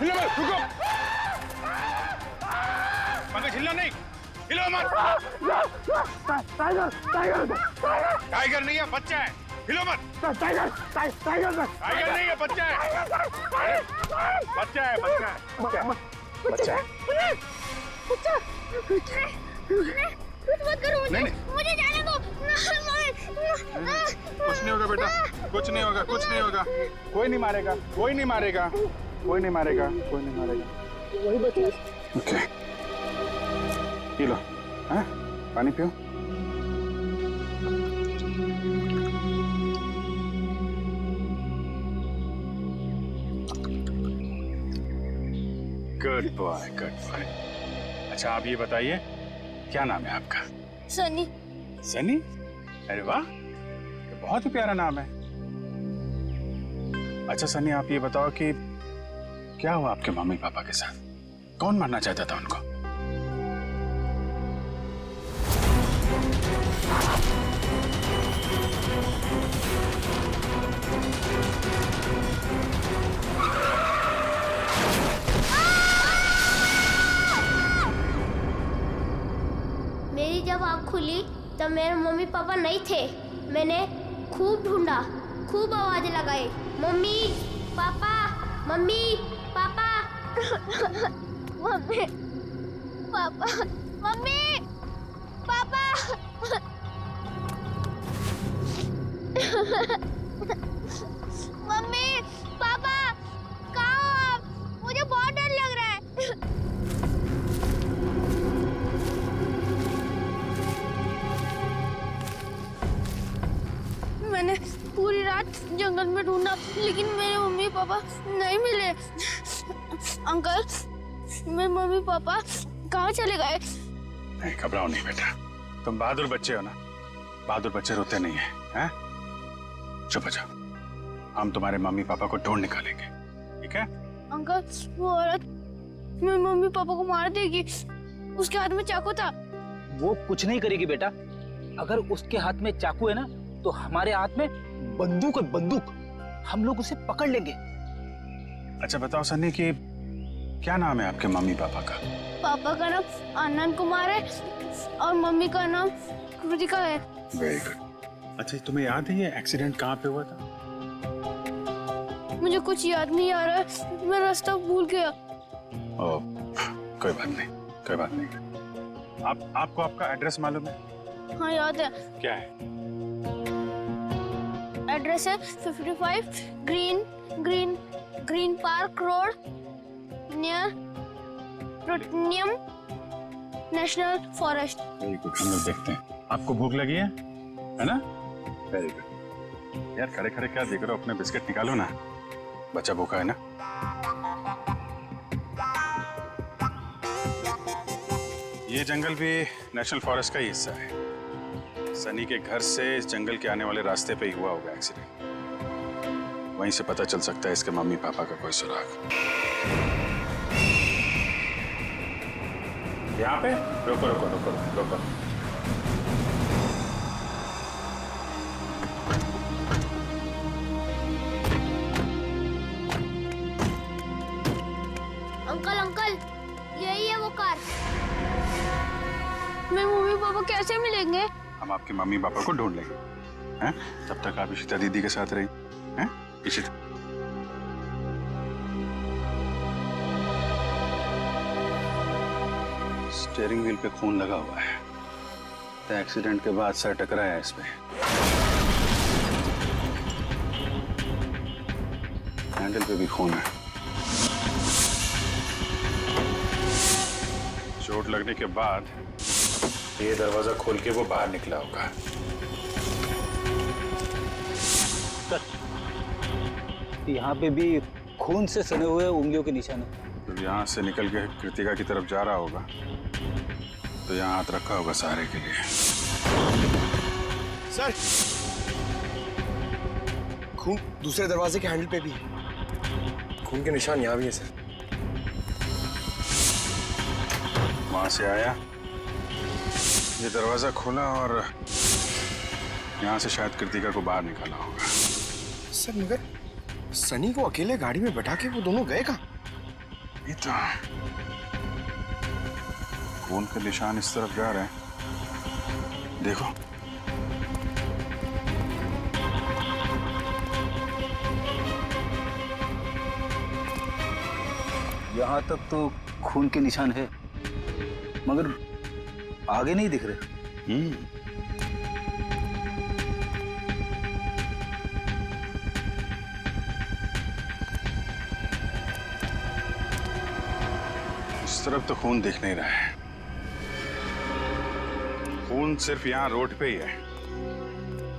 हिलो मत, रुको। पंकज हिलो नहीं, हिलो मत। टाइगर टाइगर टाइगर नहीं है, बच्चा है, हिलो मत। टाइगर टाइगर टाइगर नहीं है, बच्चा है। बच्चा है, बच्चा है, बच्चा है, बच्चा है। कुछ मत करो मुझे, नहीं। मुझे जाने दो। कुछ नहीं होगा बेटा, कुछ नहीं होगा, कुछ नहीं होगा। कोई नहीं मारेगा, कोई नहीं मारेगा, कोई नहीं मारेगा, कोई नहीं मारेगा। वही बचे। ओके, पी लो, हाँ? पानी पियो। Good boy, good boy. अच्छा आप ये बताइए, क्या नाम है आपका? सनी। सनी? अरे वाह, ये बहुत ही प्यारा नाम है। अच्छा सनी, आप ये बताओ कि क्या हुआ आपके मम्मी पापा के साथ? कौन मारना चाहता था उनको? मेरी जब आँख खुली तब मेरे मम्मी पापा नहीं थे। मैंने खूब ढूंढा, खूब आवाजें लगाई, mummy papa, mummy papa. Mummy papa, mummy papa. Mummy papa, कहाँ हो आप? मुझे बहुत डर लग रहा है। मैंने पूरी रात जंगल में ढूंढा, लेकिन मेरे मम्मी पापा नहीं मिले। अंकल, मेरे मम्मी पापा कहाँ चले गए? नहीं घबराओ नहीं बेटा, तुम बहादुर बच्चे हो ना, बहादुर बच्चे रोते नहीं है, हैं? चुप हो जाओ, हम तुम्हारे मम्मी पापा को ढूंढ निकालेंगे, ठीक है? अंकल, वो औरत मेरे मम्मी पापा को मार देगी। उसके हाथ में चाकू था। वो कुछ नहीं करेगी बेटा। अगर उसके हाथ में चाकू है ना, तो हमारे हाथ में बंदूक है, बंदूक। हम लोग उसे पकड़ लेंगे। अच्छा बताओ सन्नी कि क्या नाम है आपके मम्मी पापा का? पापा का नाम आनंद कुमार है और मम्मी का नाम कृतिका है। Very good. अच्छा तुम्हें याद है ये एक्सीडेंट कहाँ पे हुआ था? मुझे कुछ याद नहीं आ रहा है, मैं रास्ता भूल गया। ओह, कोई बात नहीं, कोई बात नहीं। आपको आपका एड्रेस मालूम है? हाँ याद है। क्या है? एड्रेस है 55 green park road near plutonium national forest. Very good, हम लोग देखते हैं। आपको भूख लगी है ना? Very good. यार खड़े खड़े क्या देख रहे हो, अपने बिस्किट निकालो ना, बच्चा भूखा है ना। ये जंगल भी नेशनल फॉरेस्ट का ही हिस्सा है। सनी के घर से इस जंगल के आने वाले रास्ते पे ही हुआ होगा एक्सीडेंट। वहीं से पता चल सकता है इसके मम्मी पापा का कोई सुराग। यहाँ पे रुको रुको रुको रुको। अंकल अंकल, यही है वो कार। मेरे मम्मी पापा कैसे मिलेंगे? हम आपके मम्मी पापा को ढूंढ लेंगे, हैं? तब तक आप इशिता दीदी के साथ रही, हैं? इशिता। स्टीयरिंग व्हील पे खून लगा हुआ है, तो एक्सीडेंट के बाद सर टकराया है इसमें। हैंडल पे भी खून है। चोट लगने के बाद ये दरवाजा खोल के वो बाहर निकला होगा। यहाँ पे भी खून से सने हुए उंगलियों के निशान है। तो यहाँ से निकल के कृतिका की तरफ जा रहा होगा, तो यहाँ हाथ रखा होगा सहारे के लिए। सर, खून दूसरे दरवाजे के हैंडल पे भी है। खून के निशान यहाँ भी है सर। वहां से आया, ये दरवाजा खोला और यहाँ से शायद कृतिका को बाहर निकाला होगा। सर मगर सनी को अकेले गाड़ी में बैठा के वो दोनों गए कहाँ? ये तो खून के निशान इस तरफ जा रहे हैं, देखो। यहाँ तक तो खून के निशान है, मगर आगे नहीं दिख रहे। इस तरफ तो खून दिख नहीं रहा है। खून सिर्फ यहाँ रोड पे ही है।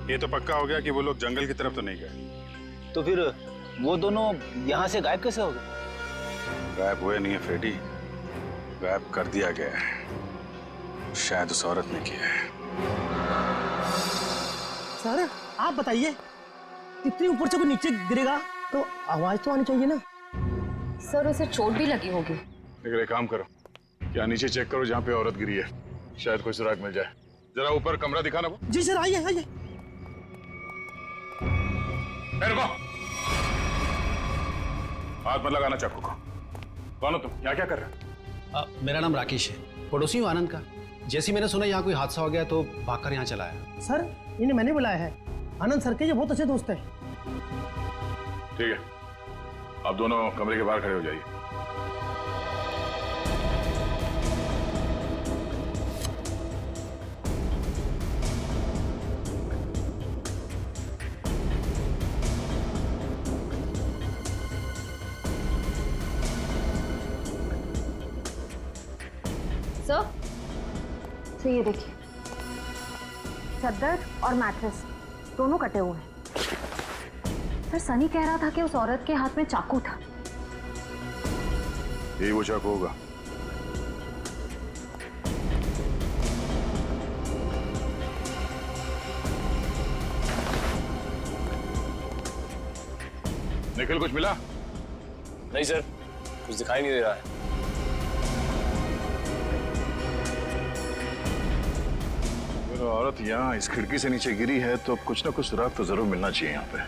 ये तो पक्का हो गया कि वो लोग जंगल की तरफ तो नहीं गए। तो फिर वो दोनों यहाँ से गायब कैसे हो गए? गायब हुए नहीं है फ्रेडी, गायब कर दिया गया है। शायद उस औरत ने किया है। सर आप बताइए, इतनी ऊपर से कोई नीचे गिरेगा तो आवाज तो आनी चाहिए ना। सर उसे चोट भी लगी होगी। लेकिन एक काम करो, क्या नीचे चेक करो जहाँ पे औरत गिरी है, शायद कोई सुराग मिल जाए। जरा ऊपर कमरा दिखाना वो। जी सर, आइए आइए। रुको, हाथ मत लगाना चाकू को। कौन हो तुम, यहाँ क्या कर रहे हो? मेरा नाम राकेश है, पड़ोसी हूँ आनंद का। जैसे ही मैंने सुना यहाँ कोई हादसा हो गया तो भागकर यहाँ चला आया। सर इन्हें मैंने बुलाया है, आनंद सर के ये बहुत अच्छे दोस्त हैं। ठीक है, आप दोनों कमरे के बाहर खड़े हो जाइए। तो ये देखिए, चादर और मैट्रेस दोनों कटे हुए हैं। सर सनी कह रहा था कि उस औरत के हाथ में चाकू था। यही वो चाकू होगा। निखिल, कुछ मिला? नहीं सर, कुछ दिखाई नहीं दे रहा है। औरत यहाँ इस खिड़की से नीचे गिरी है तो कुछ ना कुछ सुराग तो जरूर मिलना चाहिए यहाँ पे।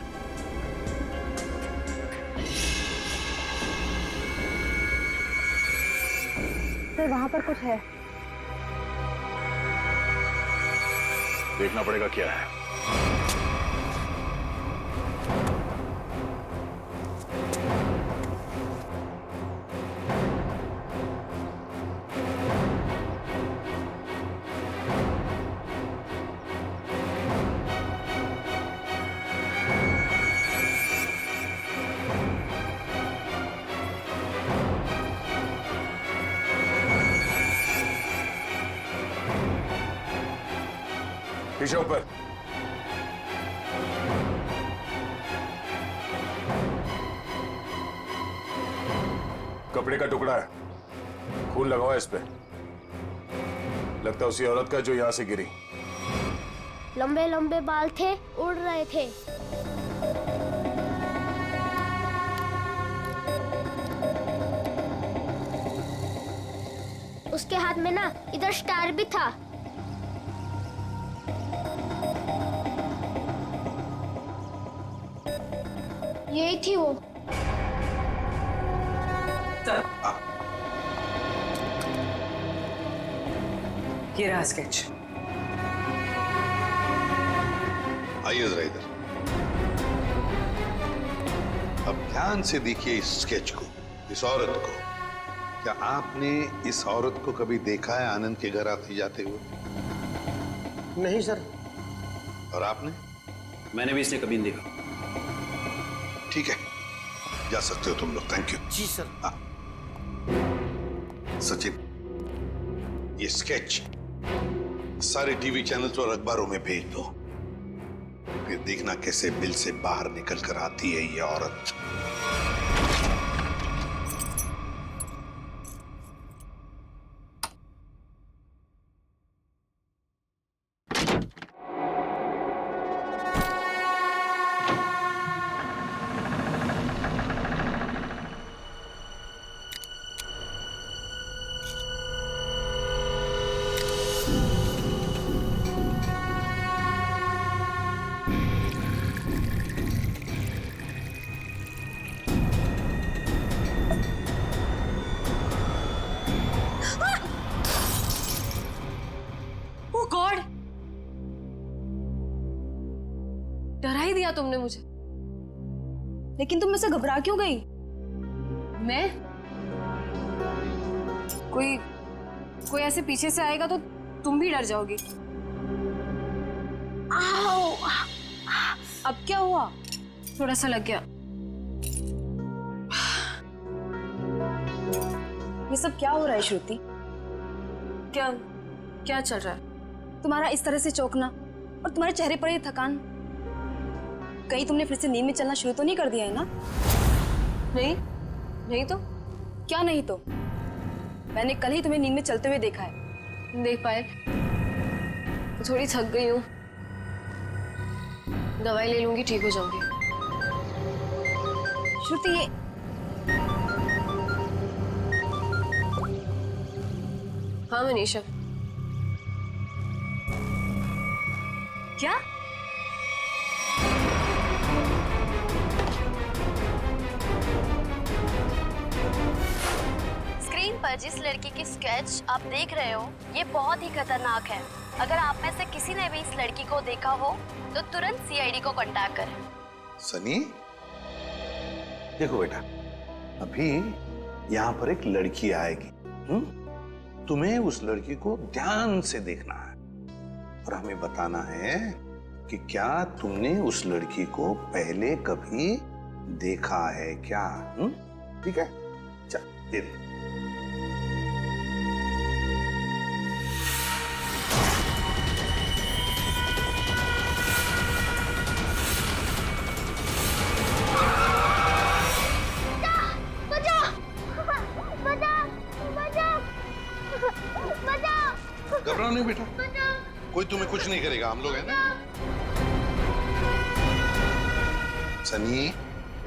सर वहां पर कुछ है। देखना पड़ेगा क्या है। पीछे ऊपर। कपड़े का टुकड़ा है, खून लगा हुआ है इस पे। लगता है उसी औरत का जो यहां से गिरी। लंबे लंबे बाल थे, उड़ रहे थे। उसके हाथ में ना इधर स्टार भी था। यही थी वो। ये रहा स्केच। आइए जरा इधर। अब ध्यान से देखिए इस स्केच को, इस औरत को। क्या आपने इस औरत को कभी देखा है आनंद के घर आते जाते हुए? नहीं सर। और आपने? मैंने भी इसे कभी नहीं देखा। ठीक है, जा सकते हो तुम लोग। Thank you. जी सर। सचिन, ये स्केच सारे टीवी चैनल्स और अखबारों में भेज दो। फिर देखना कैसे बिल से बाहर निकल कर आती है ये औरत। ही दिया तुमने मुझे। लेकिन तुम मुझसे घबरा क्यों गई? मैं? कोई ऐसे पीछे से आएगा तो तुम भी डर जाओगी। आओ! अब क्या हुआ? थोड़ा सा लग गया। ये सब क्या हो रहा है श्रुति? क्या चल रहा है? तुम्हारा इस तरह से चौंकना और तुम्हारे चेहरे पर ये थकान, कहीं तुमने फिर से नींद में चलना शुरू तो नहीं कर दिया है ना? नहीं तो क्या नहीं तो? मैंने कल ही तुम्हें नींद में चलते हुए देखा है। देख पाए, थोड़ी थक गई हूँ, दवाई ले लूंगी, ठीक हो जाऊंगी। श्रुति ये हाँ मनीषा। क्या? स्क्रीन पर जिस लड़की की स्केच आप देख रहे हो ये बहुत ही खतरनाक है। अगर आप में से किसी ने भी इस लड़की को देखा हो तो तुरंत सीआईडी को कांटेक्ट करें। सनी, देखो बेटा, अभी यहाँ पर एक लड़की आएगी। तुम्हें उस लड़की को ध्यान से देखना है और हमें बताना है कि क्या तुमने उस लड़की को पहले कभी देखा है क्या? ठीक है, चल दे दे। घबराओ नहीं बेटा, कोई तुम्हें कुछ नहीं करेगा, हम लोग हैं ना। सनी,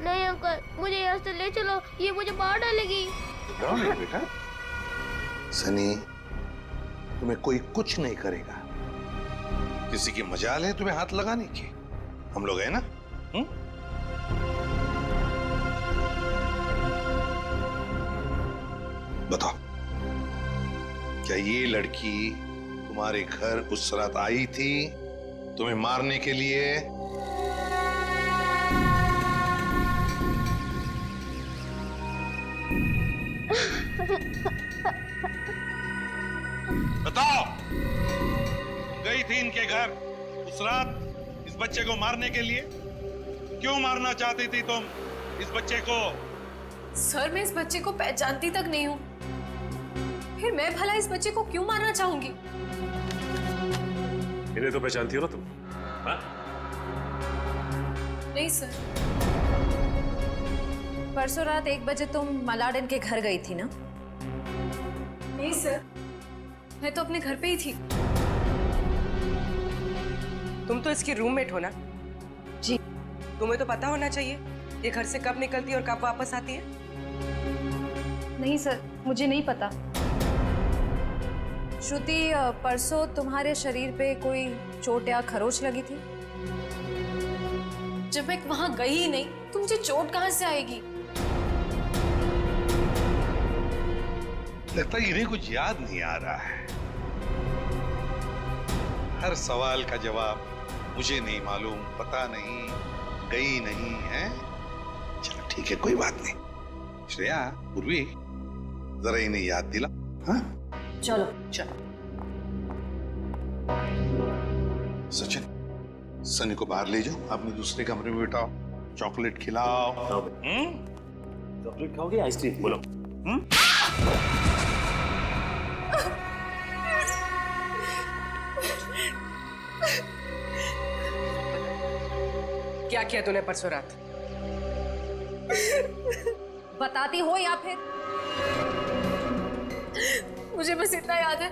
नहीं अंकल, मुझे यहाँ से ले चलो, ये मुझे मार डालेगी। घबराओ नहीं बेटा। सनी, तुम्हें कोई कुछ नहीं करेगा। किसी की मजाल है तुम्हें हाथ लगाने की? हम लोग हैं ना। बताओ, क्या ये लड़की तुम्हारे घर उस रात आई थी तुम्हें मारने के लिए? बताओ, गई थी इनके घर उस रात इस बच्चे को मारने के लिए? क्यों मारना चाहती थी तुम इस बच्चे को? सर, मैं इस बच्चे को पहचानती तक नहीं हूँ, फिर मैं भला इस बच्चे को क्यों मारना चाहूंगी? इन्हें तो पहचानती हो ना तुम? हाँ? नहीं सर। परसों रात 1 बजे तुम मलाडन के घर गई थी ना? नहीं सर, मैं तो अपने घर पे ही थी। तुम तो इसकी रूममेट हो ना? जी। तुम्हें तो पता होना चाहिए ये घर से कब निकलती है और कब वापस आती है। नहीं सर, मुझे नहीं पता। श्रुति, परसों तुम्हारे शरीर पे कोई चोट या खरोच लगी थी? जब मैं वहां गई ही नहीं तो मुझे चोट कहां से आएगी? लगता है इन्हें कुछ याद नहीं आ रहा है। हर सवाल का जवाब मुझे नहीं मालूम, पता नहीं, गई नहीं है। चलो ठीक है, कोई बात नहीं। श्रेया, पूर्वी, जरा इन्हें याद दिला। हाँ, चलो चलो। सचिन, सनी को बाहर ले जाओ, अपने दूसरे कमरे में बिठाओ, चॉकलेट खिलाओ। चॉकलेट खाओगे, आइसक्रीम? बोलो। क्या किया तूने परसों रात? बताती हो या फिर? मुझे बस इतना याद है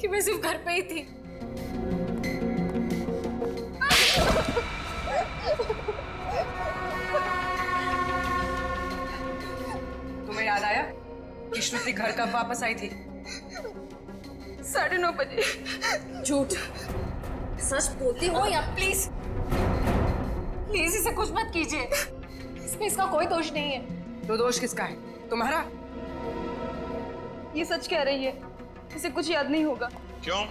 कि मैं सिर्फ घर पे ही थी। तुम्हें याद आया कि श्रुति घर कब वापस आई थी? 9:30 बजे। झूठ। सच बोलती हो या? प्लीज प्लीज इसे कुछ मत कीजिए, इसमें इसका कोई दोष नहीं है। तो दोष किसका है? तुम्हारा? ये सच कह रही है, इसे कुछ याद नहीं होगा। क्यों?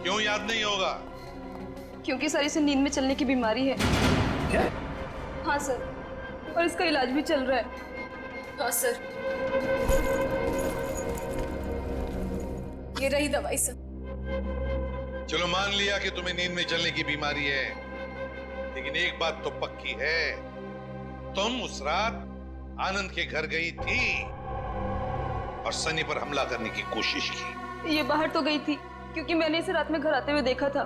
क्यों याद नहीं होगा? क्योंकि सर इसे नींद में चलने की बीमारी है। क्या? हाँ सर, और इसका इलाज भी चल रहा है। हाँ सर, ये रही दवाई सर। चलो मान लिया कि तुम्हें नींद में चलने की बीमारी है, लेकिन एक बात तो पक्की है, तुम उस रात आनंद के घर गई थी और सनी पर हमला करने की कोशिश की। ये बाहर तो गई थी क्योंकि मैंने इसे रात में घर आते हुए देखा था।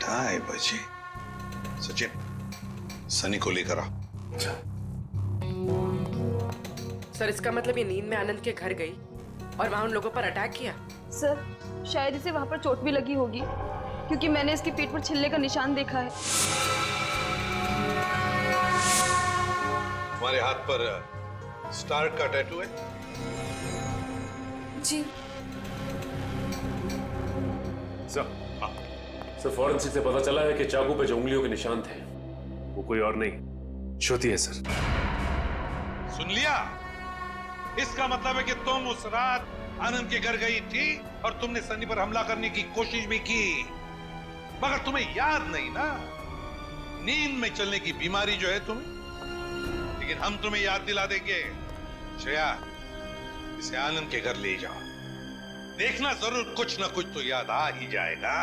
ढाई बजे। सचिन, सनी को लेकर आओ। सर इसका मतलब ये नींद में आनंद के घर गई और वहां उन लोगों पर अटैक किया। सर शायद इसे वहां पर चोट भी लगी होगी क्योंकि मैंने इसके पीठ पर छिल्ले का निशान देखा है। तुम्हारे हाथ पर स्टार का टैटू है? जी सर फॉरेंसिक से पता चला है कि चाकू पे जो उंगलियों के निशान थे वो कोई और नहीं, श्रुति है सर। सुन लिया? इसका मतलब है कि तुम उस रात आनंद के घर गई थी और तुमने सनी पर हमला करने की कोशिश भी की, मगर तुम्हें याद नहीं ना, नींद में चलने की बीमारी जो है तुम्हें। लेकिन हम तुम्हें याद दिला देंगे। श्रेया, इसे आनंद के घर ले जाओ, देखना जरूर कुछ ना कुछ तो याद आ ही जाएगा।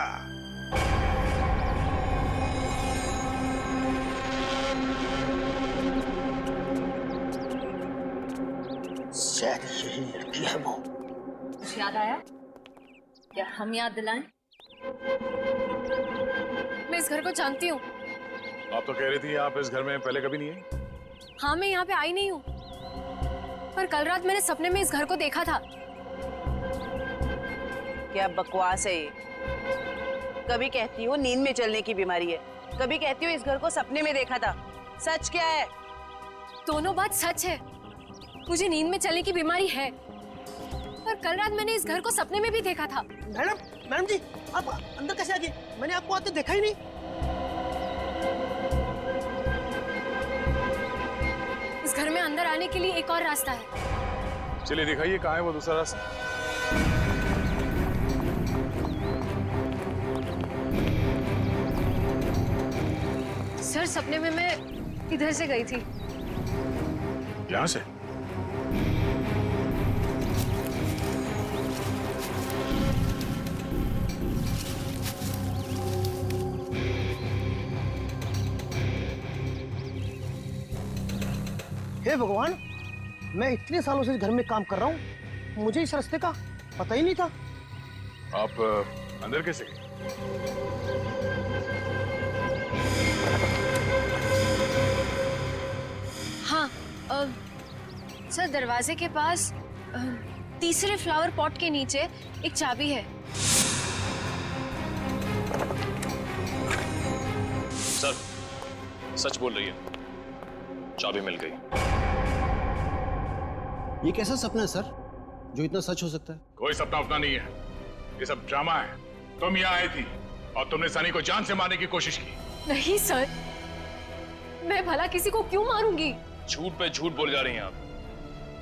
शायद यही लड़की है वो। कुछ याद आया? क्या हम याद दिलाएं? मैं इस घर को जानती हूँ। आप तो कह रही थी आप इस घर में पहले कभी नहीं आई। हाँ, मैं यहाँ पे आई नहीं हूँ, पर कल रात मैंने सपने में इस घर को देखा था। क्या बकवास है ये? कभी कहती हो नींद में चलने की बीमारी है, कभी कहती हो इस घर को सपने में देखा था। सच क्या है? दोनों बात सच है। मुझे नींद में चलने की बीमारी है, पर कल रात मैंने इस घर को सपने में भी देखा था। मैडम जी, आप अंदर कैसे आ गए? मैंने आपको आते देखा ही नहीं। इस घर में अंदर आने के लिए एक और रास्ता है। चलिए दिखाइए कहाँ है वो दूसरा रास्ता। सर सपने में मैं इधर से गई थी। यहाँ से? हे भगवान, मैं इतने सालों से इस घर में काम कर रहा हूँ, मुझे इस रास्ते का पता ही नहीं था। आप अंदर कैसे गए? हाँ, सर दरवाजे के पास तीसरे फ्लावर पॉट के नीचे एक चाबी है। सर सच बोल रही है, चाबी मिल गई। ये कैसा सपना है सर जो इतना सच हो सकता है? कोई सपना अपना नहीं है, ये सब ड्रामा है। तुम यहाँ आई थी और तुमने सनी को जान से मारने की कोशिश की। नहीं सर, मैं भला किसी को क्यों मारूंगी? झूठ पे झूठ बोल जा रही हैं आप।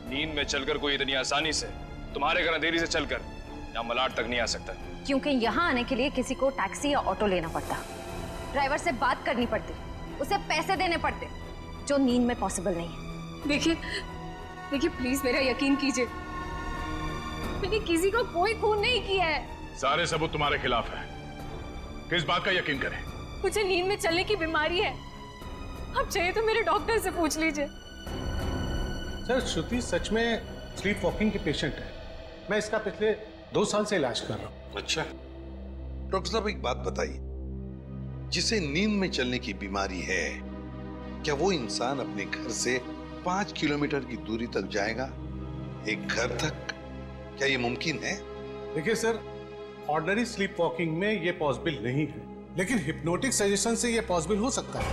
नींद में चलकर कोई इतनी आसानी से तुम्हारे घर अंधेरी से चलकर यहाँ मलाड तक नहीं आ सकता। क्योंकि यहाँ आने के लिए किसी को टैक्सी या ऑटो लेना पड़ता, ड्राइवर से बात करनी पड़ती, उसे पैसे देने पड़ते, जो नींद में पॉसिबल नहीं है। देखिए प्लीज मेरा यकीन कीजिए, मैंने किसी को कोई खून नहीं किया है। सारे सबूत तुम्हारे खिलाफ है, किस बात का यकीन करें? मुझे नींद में चलने की बीमारी है, आप चाहिए तो मेरे डॉक्टर से पूछ लीजिए। सर श्रुति सच में स्लीप वॉकिंग की पेशेंट है, मैं इसका पिछले 2 साल से इलाज कर रहा हूँ। अच्छा डॉक्टर साहब, एक बात बताइए, जिसे नींद में चलने की बीमारी है, क्या वो इंसान अपने घर से 5 किलोमीटर की दूरी तक जाएगा, एक घर तक? क्या ये मुमकिन है? देखिए सर, ऑर्डिनरी स्लीप वॉकिंग में ये पॉसिबल नहीं है, लेकिन हिप्नोटिक सजेशन से ये पॉसिबल हो सकता है।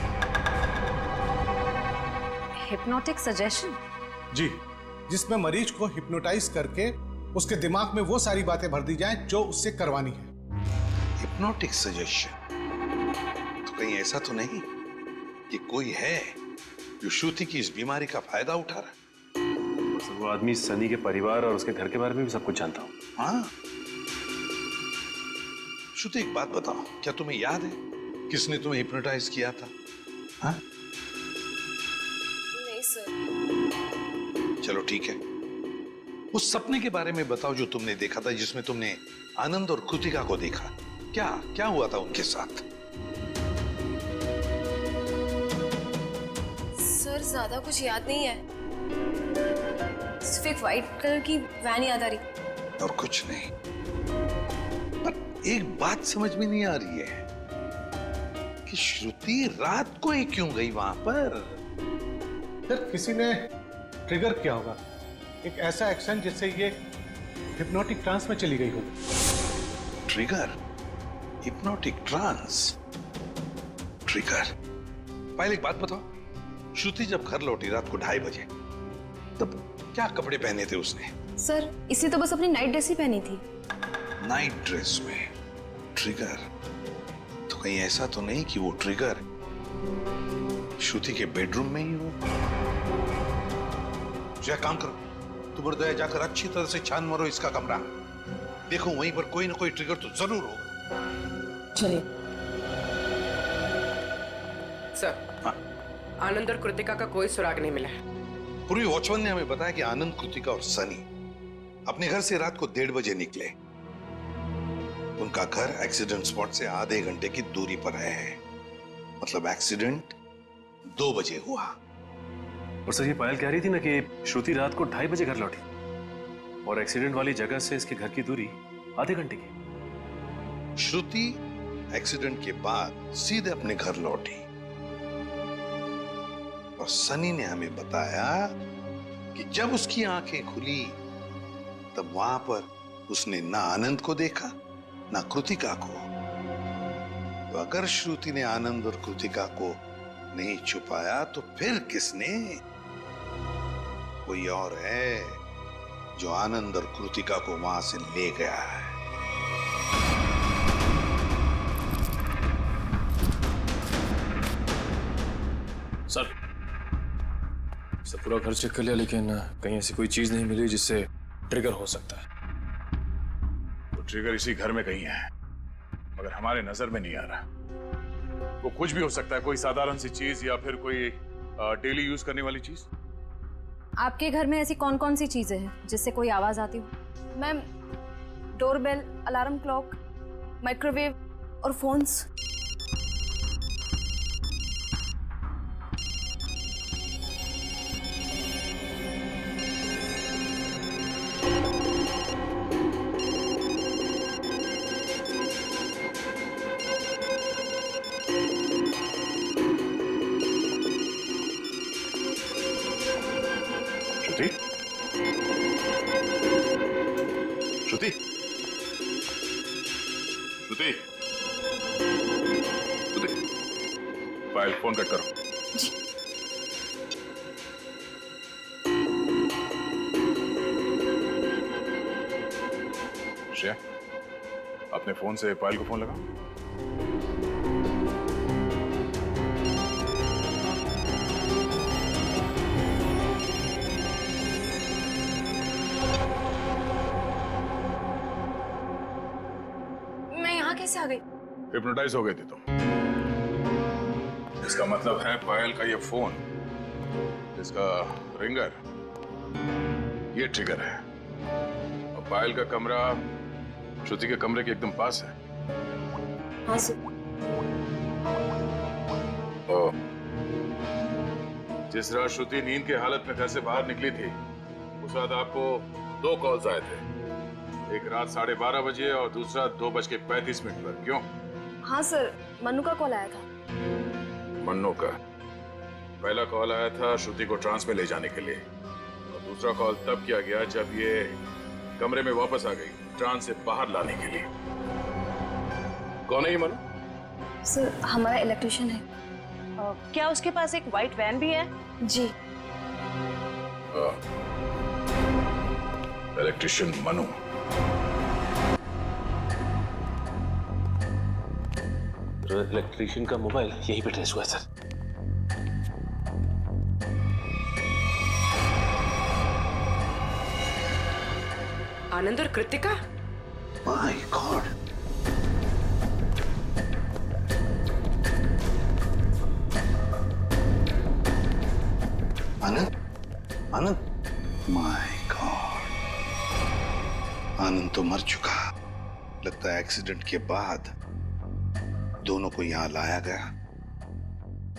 Hypnotic suggestion? जी, जिसमें मरीज को हिप्नोटाइज करके उसके दिमाग में वो सारी बातें भर दी जाएं जो उससे करवानी है। Hypnotic suggestion? कहीं ऐसा तो नहीं कि कोई है जो श्रुति की इस बीमारी का फायदा उठा रहा है? सर, वो आदमी सनी के परिवार और उसके घर के बारे में भी सब कुछ जानता हूँ। हाँ। श्रुति, एक बात बताओ, क्या तुम्हें याद है किसने तुम्हें हिप्नोटाइज किया था? हाँ? नहीं सर। चलो ठीक है, उस सपने के बारे में बताओ जो तुमने देखा था, जिसमें तुमने आनंद और कृतिका को देखा। क्या क्या हुआ था उनके साथ? सर ज्यादा कुछ याद नहीं है, सिर्फ एक व्हाइट कलर की वैन याद आ रही। और कुछ नहीं। पर एक बात समझ में नहीं आ रही है कि श्रुति रात को ही क्यों गई वहां पर? सर, किसी ने ट्रिगर किया होगा, एक ऐसा एक्शन जिससे ये हिप्नोटिक ट्रांस में चली गई हो। ट्रिगर? Hypnotic trance? ट्रिगर? पहले एक बात बताओ, श्रुति जब घर लौटी रात को 2:30 बजे, तब क्या कपड़े पहने थे उसने? सर इसी तो बस अपनी नाइट ड्रेस ही पहनी थी। नाइट ड्रेस में ट्रिगर? तो कहीं ऐसा तो नहीं कि वो ट्रिगर श्रुति के बेडरूम में ही हो? क्या काम करो, तुम और दया जाकर अच्छी तरह से छान मारो इसका कमरा, देखो वहीं पर कोई ना कोई ट्रिगर तो जरूर होगा। चलिए। सर, आनंद और कृतिका का कोई सुराग नहीं मिला है। पूर्वी वॉचमैन ने हमें बताया कि आनंद, कृतिका और सनी अपने घर से रात को 1:30 बजे निकले। उनका घर एक्सीडेंट स्पॉट से आधे घंटे की दूरी पर है, मतलब एक्सीडेंट 2 बजे हुआ। और सर, ये पायल कह रही थी ना कि श्रुति रात को 2:30 बजे घर लौटी और एक्सीडेंट वाली जगह से इसके घर की दूरी आधे घंटे की। श्रुति एक्सीडेंट के बाद सीधे अपने घर लौटी और सनी ने हमें बताया कि जब उसकी आंखें खुली तब वहां पर उसने ना आनंद को देखा ना कृतिका को। तो अगर श्रुति ने आनंद और कृतिका को नहीं छुपाया तो फिर किसने? कोई और है जो आनंद और कृतिका को वहां से ले गया है। सर पूरा घर चेक कर लिया, लेकिन कहीं ऐसी कोई चीज नहीं मिली जिससे ट्रिगर हो सकता है। वो ट्रिगर इसी घर में कहीं है, मगर हमारे नजर में नहीं आ रहा। वो कुछ भी हो सकता है, कोई साधारण सी चीज या फिर कोई डेली यूज करने वाली चीज। आपके घर में ऐसी कौन कौन सी चीजें हैं जिससे कोई आवाज आती हो? Ma'am, doorbell, alarm clock, microwave और फोन्स। श्रुति? श्रुति? श्रुति? श्रुति? पायल, फोन कट करो। जी। श्रेया, अपने फोन से पायल को फोन लगा। कैसे आ गई? हिप्नोटाइज हो गए थे तुम। इसका मतलब है पायल का ये फोन, इसका रिंगर, ये ट्रिगर है। और पायल का कमरा श्रुति के कमरे के एकदम पास है। हाँ सर। जिस रात श्रुति नींद के हालत में घर से बाहर निकली थी, उस रात आपको 2 कॉल्स आए थे, एक रात 12:30 बजे और दूसरा 2:35 पर। क्यों? हाँ सर, मन्नू का कॉल आया था। मन्नू का? पहला कॉल आया था श्रुति को ट्रांस में ले जाने के लिए, और दूसरा कॉल तब किया गया जब ये कमरे में वापस आ गई, ट्रांस से बाहर लाने के लिए। कौन है ये मन्नू? सर, हमारा इलेक्ट्रिशियन है। क्या उसके पास एक व्हाइट वैन भी है? जी। इलेक्ट्रिशियन मनु। इलेक्ट्रिशियन का मोबाइल यहीं पे ट्रेस हुआ है सर। आनंद और Kritika? My God. Anand, Anand, my God, Anand तो मर चुका। लगता है एक्सीडेंट के बाद दोनों को यहां लाया गया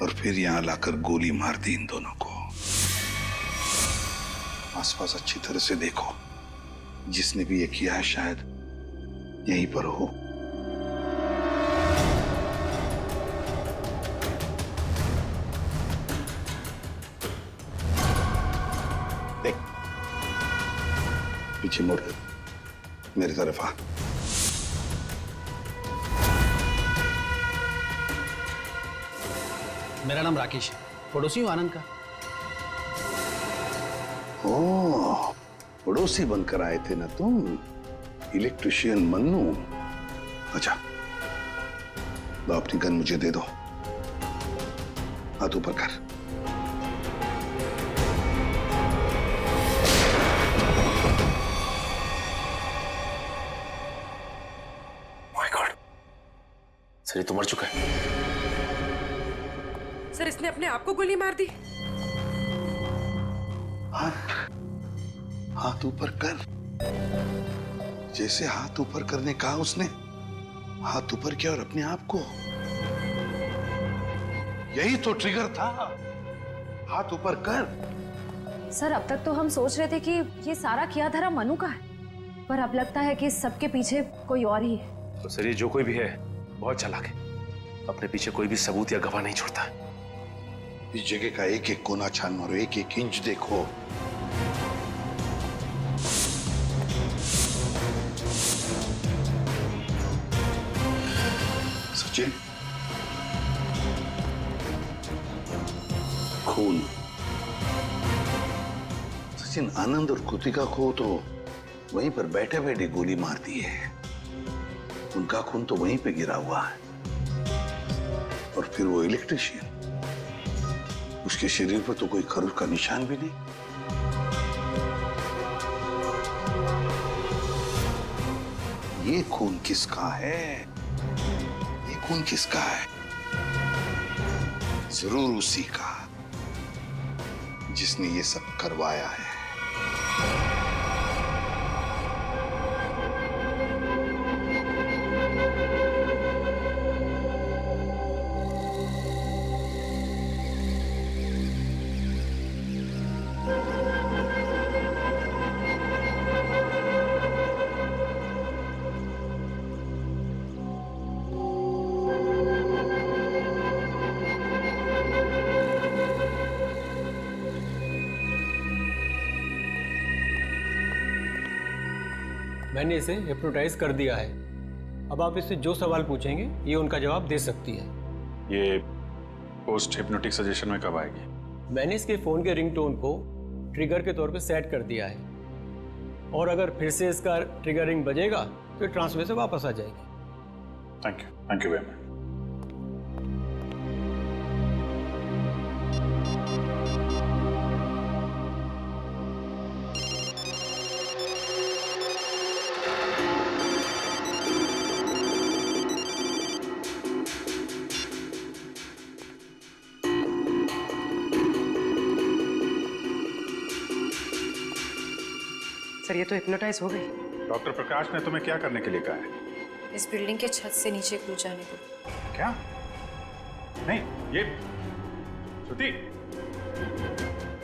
और फिर यहां लाकर गोली मार दी इन दोनों को। आसपास अच्छी तरह से देखो, जिसने भी ये किया है शायद यहीं पर हो। देख, पीछे मुड़, मेरी तरफ आ। मेरा नाम राकेश है, पड़ोसी हूँ आनंद का। ओह, पड़ोसी बनकर आए थे ना तुम, इलेक्ट्रिशियन मन्नू। अच्छा, लो अपनी गन मुझे दे दो, हाथ ऊपर कर। माय गॉड, सर ये तो मर चुका है। सर इसने अपने आप को गोली मार दी। हाथ ऊपर कर। जैसे हाथ ऊपर करने कहा उसने, हाथ ऊपर किया और अपने आप को। यही तो ट्रिगर था, हाथ ऊपर कर। सर अब तक तो हम सोच रहे थे कि ये सारा किया धरा मनु का है, पर अब लगता है कि सबके पीछे कोई और ही है। तो सर ये जो कोई भी है बहुत चालाक है, अपने पीछे कोई भी सबूत या गवाह नहीं छोड़ता। इस जगह का एक एक कोना छान मारो, एक एक इंच देखो। सचिन, खून। सचिन, आनंद और कृतिका को तो वहीं पर बैठे बैठे गोली मार दी है। उनका खून तो वहीं पे गिरा हुआ है। और फिर वो इलेक्ट्रिशियन, उसके शरीर पर तो कोई खरोच का निशान भी नहीं। ये खून किसका है? ये खून किसका है? जरूर उसी का जिसने ये सब करवाया है। मैंने इसे हिप्नोटाइज कर दिया है। अब आप इससे जो सवाल पूछेंगे ये उनका जवाब दे सकती है। ये पोस्ट हिप्नोटिक सजेशन में कब आएगी? मैंने इसके फ़ोन के रिंगटोन को ट्रिगर के तौर पे सेट कर दिया है और अगर फिर से इसका ट्रिगरिंग बजेगा तो ट्रांसफर से वापस आ जाएगी। Thank you very much. Sir ये तो हिप्नोटाइज हो गई। डॉक्टर प्रकाश ने तुम्हें क्या करने के लिए कहा है? इस बिल्डिंग के छत से नीचे कूद जाने को। क्या? नहीं, ये श्रुति,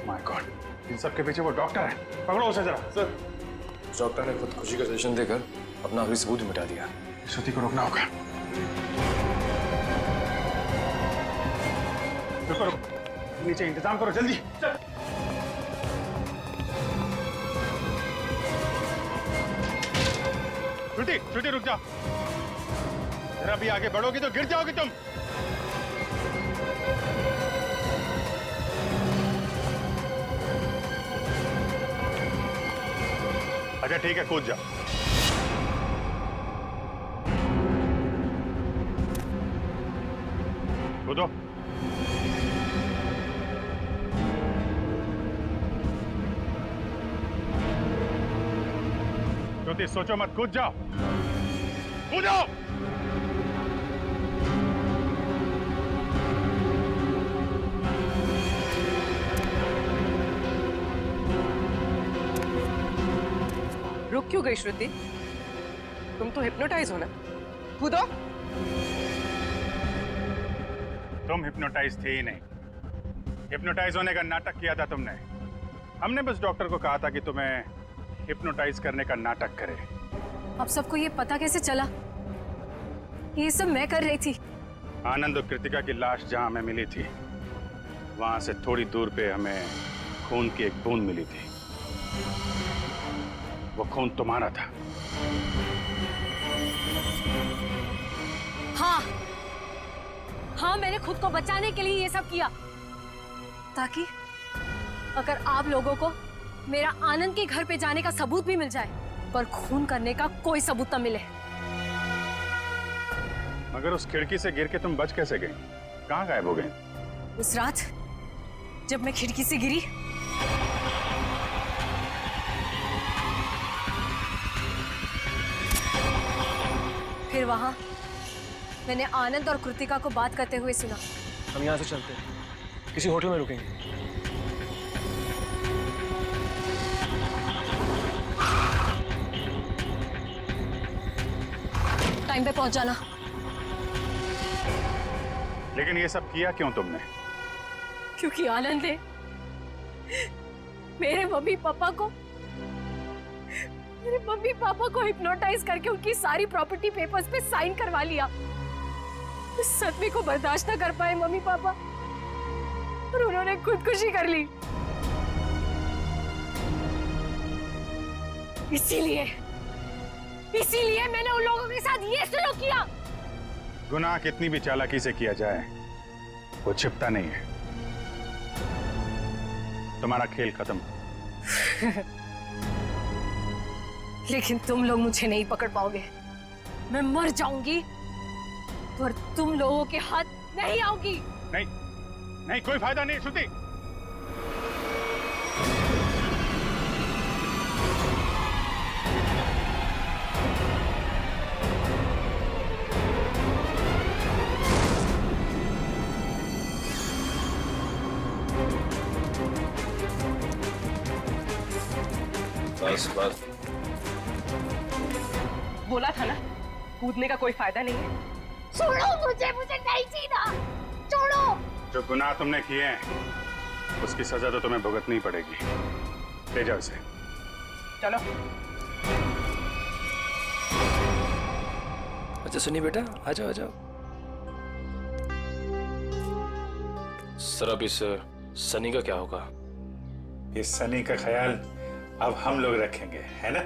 माय गॉड, इन सब के पीछे वो डॉक्टर है। पकड़ो उसे जरा। सर, डॉक्टर ने खुदकुशी का सजेशन देकर अपना आखिरी सबूत मिटा दिया। श्रुति को रोकना होगा। रुको, नीचे इंतजाम करो जल्दी। चल। श्रुति रुक जा, जरा भी आगे बढ़ोगी तो गिर जाओगी तुम। अच्छा ठीक है, कूद जा। श्रुति सोचो मत, कूद जाओ, कूदो। रुक क्यों गई श्रुति? तुम तो हिप्नोटाइज हो ना, कूदो। तुम हिप्नोटाइज थे ही नहीं, हिप्नोटाइज होने का नाटक किया था तुमने। हमने बस डॉक्टर को कहा था कि तुम्हें हिप्नोटाइज करने का नाटक करे। अब सबको ये पता कैसे चला? ये सब मैं कर रही थी। आनंद और कृतिका की लाश जहां हमें मिली थी, वहां से थोड़ी दूर पे हमें खून की एक बूंद मिली थी। वो खून तुम्हारा था। हाँ हाँ, मैंने खुद को बचाने के लिए ये सब किया, ताकि अगर आप लोगों को मेरा आनंद के घर पे जाने का सबूत भी मिल जाए, पर खून करने का कोई सबूत न मिले। मगर उस खिड़की से गिर के तुम बच कैसे गई? कहाँ गायब हो गई? उस रात जब मैं खिड़की से गिरी, फिर वहां मैंने आनंद और कृतिका को बात करते हुए सुना। हम यहाँ से चलते हैं, किसी होटल में रुकेंगे। टाइम पे पहुंच जाना। लेकिन ये सब किया क्यों तुमने? क्योंकि आनंद ने मेरे मम्मी पापा को हिप्नोटाइज करके उनकी सारी प्रॉपर्टी पेपर्स पे साइन करवा लिया। इस सदमे को बर्दाश्त न कर पाए मम्मी पापा, और उन्होंने खुदकुशी कर ली। इसीलिए मैंने उन लोगों के साथ ये सलूक किया। गुनाह कितनी भी चालाकी से किया जाए, वो छिपता नहीं है। तुम्हारा खेल खत्म। लेकिन तुम लोग मुझे नहीं पकड़ पाओगे। मैं मर जाऊंगी, पर तुम लोगों के हाथ नहीं आऊंगी। नहीं नहीं, कोई फायदा नहीं श्रुति। बस बोला था ना, कूदने का कोई फायदा नहीं है। छोड़ो मुझे नहीं जीना, छोड़ो। जो गुनाह तुमने किए हैं, उसकी सजा तो तुम्हें भुगतनी पड़ेगी। ले जाओ इसे। चलो। अच्छा सुनिए बेटा, आ जाओ आ जाओ। सर अब इस सनी का क्या होगा? इस सनी का ख्याल अब हम लोग रखेंगे, है ना?